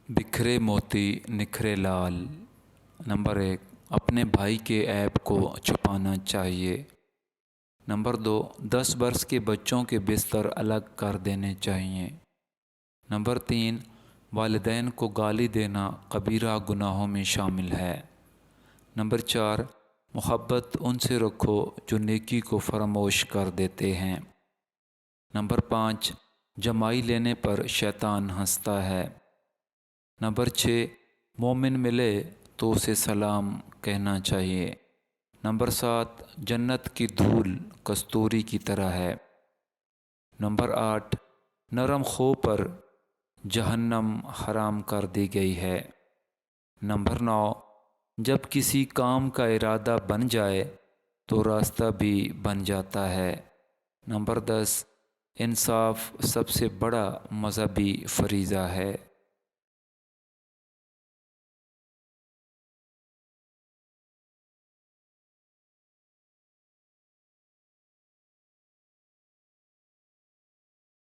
بکھرے موتی نکھرے لال۔ نمبر 1، اپنے بھائی کے عیب کو چھپانا چاہیے۔ نمبر 2، 10 برس کے بچوں کے بستر الگ کر دینے چاہیے۔ نمبر 3، والدین کو گالی دینا کبیرہ گناہوں میں شامل ہے۔ نمبر 4، محبت ان سے رکھو جو نیکی کو فراموش کر دیتے ہیں۔ نمبر 5، جمائی لینے پر شیطان ہنستا ہے۔ نمبر 6، مومن ملے تو اسے سلام کہنا چاہیے۔ نمبر 7، جنت کی دھول کستوری کی طرح ہے۔ نمبر 8، نرم خو پر جہنم حرام کر دی گئی ہے۔ نمبر 9، جب کسی کام کا ارادہ بن جائے تو راستہ بھی بن جاتا ہے۔ نمبر 10، انصاف سب سے بڑا مذہبی فریضہ ہے۔